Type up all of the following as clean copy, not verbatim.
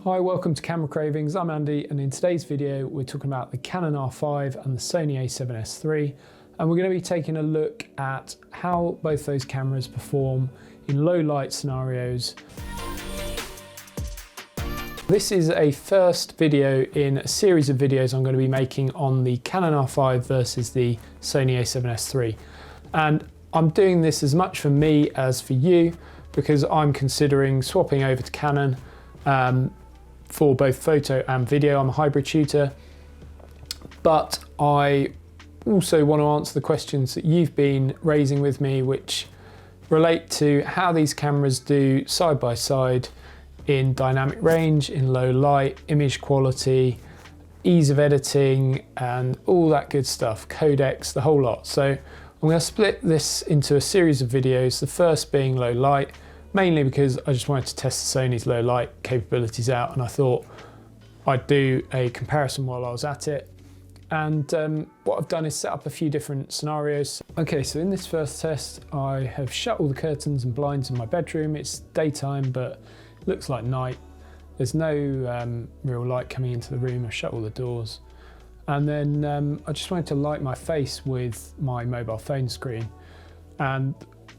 Hi, welcome to Camera Cravings. I'm Andy, and in today's video we're talking about the Canon R5 and the Sony A7S III, and we're going to be taking a look at how both those cameras perform in low light scenarios. This is a first video in a series of videos I'm going to be making on the Canon R5 versus the Sony A7S III, and I'm doing this as much for me as for you because I'm considering swapping over to Canon for both photo and video. I'm a hybrid shooter, but I also want to answer the questions that you've been raising with me, which relate to how these cameras do side by side in dynamic range, in low light, image quality, ease of editing, and all that good stuff, codecs, the whole lot. So I'm going to split this into a series of videos, the first being low light, mainly because I just wanted to test the Sony's low light capabilities out, and I thought I'd do a comparison while I was at it. And what I've done is set up a few different scenarios. Okay, so in this first test, I have shut all the curtains and blinds in my bedroom. It's daytime, but it looks like night. There's no real light coming into the room. I've shut all the doors. And then I just wanted to light my face with my mobile phone screen. And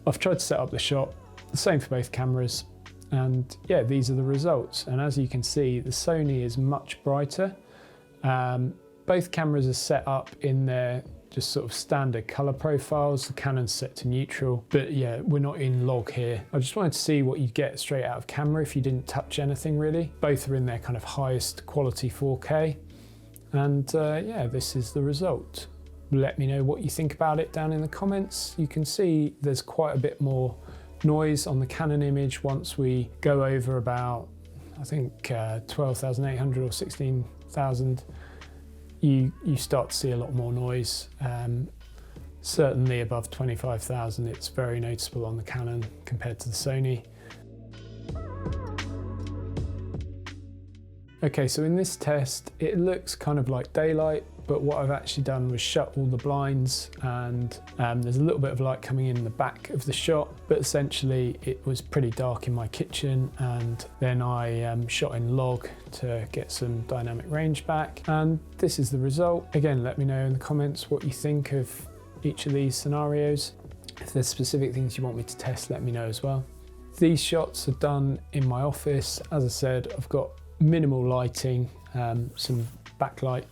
I've tried to set up the shot the same for both cameras, and yeah, these are the results. And as you can see, the Sony is much brighter. Both cameras are set up in their just sort of standard color profiles. The Canon's set to neutral, but yeah, we're not in log here. I just wanted to see what you get straight out of camera if you didn't touch anything really. Both are in their kind of highest quality 4K, and yeah, this is the result. Let me know what you think about it down in the comments. You can see there's quite a bit more noise on the Canon image once we go over about, I think 12,800 or 16,000. You start to see a lot more noise. Certainly above 25,000, it's very noticeable on the Canon compared to the Sony. Okay, so in this test, it looks kind of like daylight, but what I've actually done was shut all the blinds, and there's a little bit of light coming in the back of the shot, but essentially it was pretty dark in my kitchen, and then I shot in log to get some dynamic range back, and this is the result. Again, let me know in the comments what you think of each of these scenarios. If there's specific things you want me to test, let me know as well. These shots are done in my office. As I said, I've got minimal lighting, some backlight,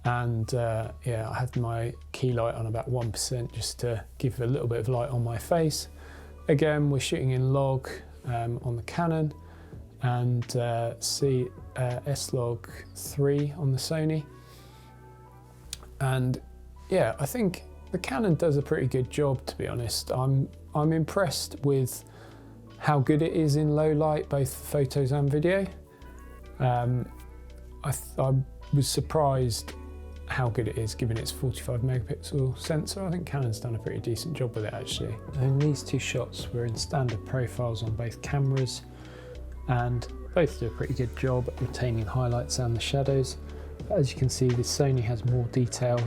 and yeah, I had my key light on about 1% just to give a little bit of light on my face. Again, we're shooting in log on the Canon, and S-Log 3 on the Sony. And yeah, I think the Canon does a pretty good job, to be honest. I'm impressed with how good it is in low light, both photos and video. I was surprised how good it is given its 45 megapixel sensor. I think Canon's done a pretty decent job with it actually. And these two shots were in standard profiles on both cameras, and both do a pretty good job at retaining highlights and the shadows. But as you can see, the Sony has more detail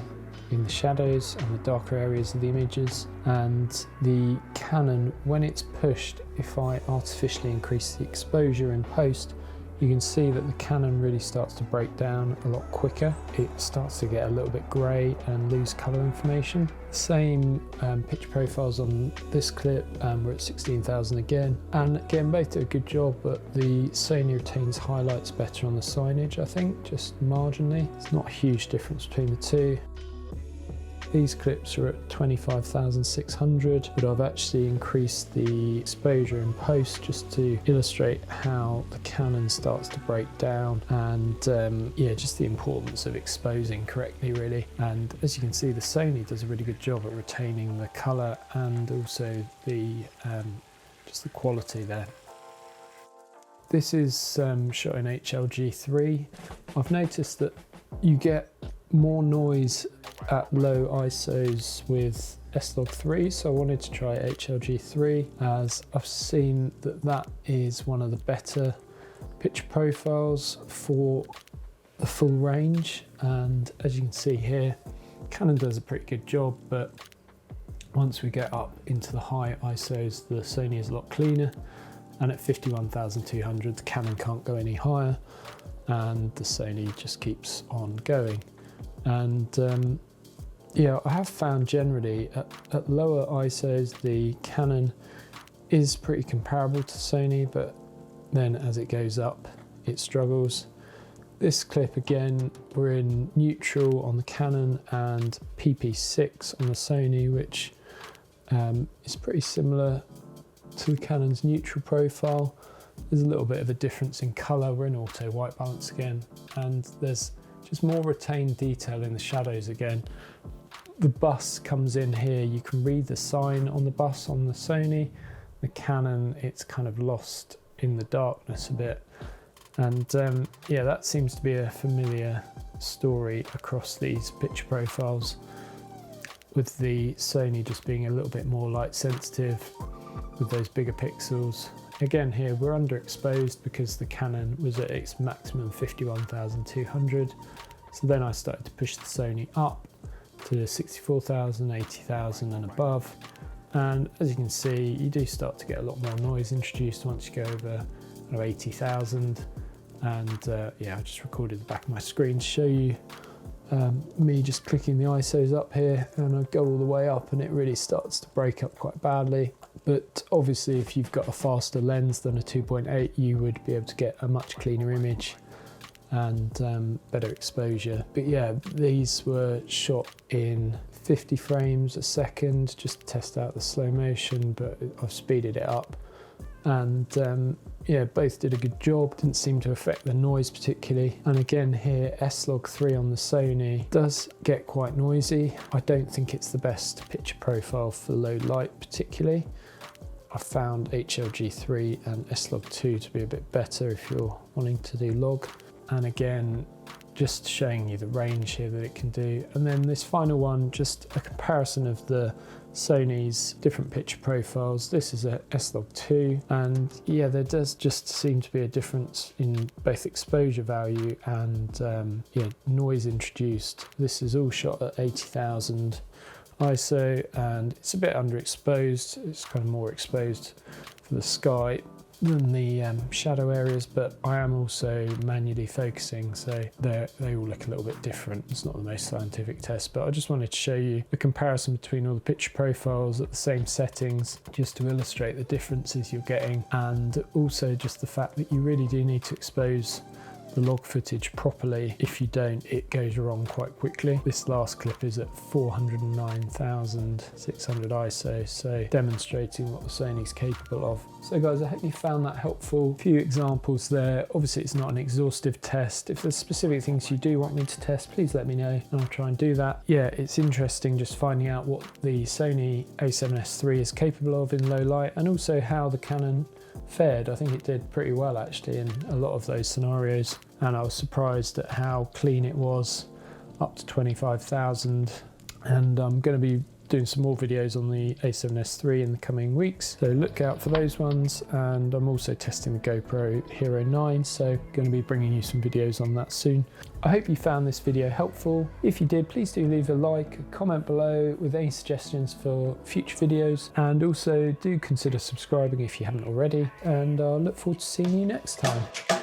in the shadows and the darker areas of the images, and the Canon, when it's pushed, if I artificially increase the exposure in post, you can see that the Canon really starts to break down a lot quicker. It starts to get a little bit grey and lose colour information. Same picture profiles on this clip, we're at 16,000 again. And again, both do a good job, but the Sony retains highlights better on the signage, I think, just marginally. It's not a huge difference between the two. These clips are at 25,600, but I've actually increased the exposure in post just to illustrate how the Canon starts to break down, and yeah, just the importance of exposing correctly really. And as you can see, the Sony does a really good job at retaining the colour and also the just the quality there. This is shot in HLG3. I've noticed that you get more noise at low ISOs with S-Log 3, so I wanted to try HLG3 as I've seen that that is one of the better picture profiles for the full range. And as you can see here, Canon does a pretty good job, but once we get up into the high ISOs, the Sony is a lot cleaner. and at 51,200 the Canon can't go any higher, and the Sony just keeps on going. And yeah, I have found generally at lower ISOs the Canon is pretty comparable to Sony, but then as it goes up it struggles. This clip again, we're in neutral on the Canon and PP6 on the Sony, which is pretty similar to the Canon's neutral profile. There's a little bit of a difference in colour. We're in auto white balance again, and there's just more retained detail in the shadows again. The bus comes in here, you can read the sign on the bus on the Sony. The Canon, it's kind of lost in the darkness a bit. And yeah, that seems to be a familiar story across these picture profiles, with the Sony just being a little bit more light sensitive with those bigger pixels. Again here, we're underexposed because the Canon was at its maximum 51,200. So then I started to push the Sony up to 64,000, 80,000 and above. And as you can see, you do start to get a lot more noise introduced once you go over 80,000. And yeah, I just recorded the back of my screen to show you me just clicking the ISOs up here, and I go all the way up and it really starts to break up quite badly. But obviously if you've got a faster lens than a 2.8, you would be able to get a much cleaner image and better exposure. But yeah, these were shot in 50 frames a second just to test out the slow motion, but I've speeded it up. And yeah, both did a good job. Didn't seem to affect the noise particularly. And again here, S-Log3 on the Sony does get quite noisy. I don't think it's the best picture profile for low light particularly. I found HLG3 and S-Log2 to be a bit better if you're wanting to do log. And again, just showing you the range here that it can do. And then this final one, just a comparison of the Sony's different picture profiles. This is a S-Log2, and yeah, there does just seem to be a difference in both exposure value and yeah, noise introduced. This is all shot at 80,000 ISO, and it's a bit underexposed. It's kind of more exposed for the sky than the shadow areas, but I am also manually focusing, so they all look a little bit different. It's not the most scientific test, but I just wanted to show you the comparison between all the picture profiles at the same settings, just to illustrate the differences you're getting, and also just the fact that you really do need to expose the log footage properly. If you don't, it goes wrong quite quickly. This last clip is at 409,600 ISO, so demonstrating what the Sony's capable of. So guys, I hope you found that helpful. A few examples there. Obviously it's not an exhaustive test. If there's specific things you do want me to test, please let me know and I'll try and do that. Yeah, it's interesting just finding out what the Sony A7S III is capable of in low light, and also how the Canon fared. I think it did pretty well actually in a lot of those scenarios, and I was surprised at how clean it was, up to 25,000. And I'm going to be doing some more videos on the A7S III in the coming weeks, so look out for those ones. And I'm also testing the GoPro Hero 9, so going to be bringing you some videos on that soon. I hope you found this video helpful. If you did, please do leave a like, a comment below with any suggestions for future videos, and also do consider subscribing if you haven't already, and I'll look forward to seeing you next time.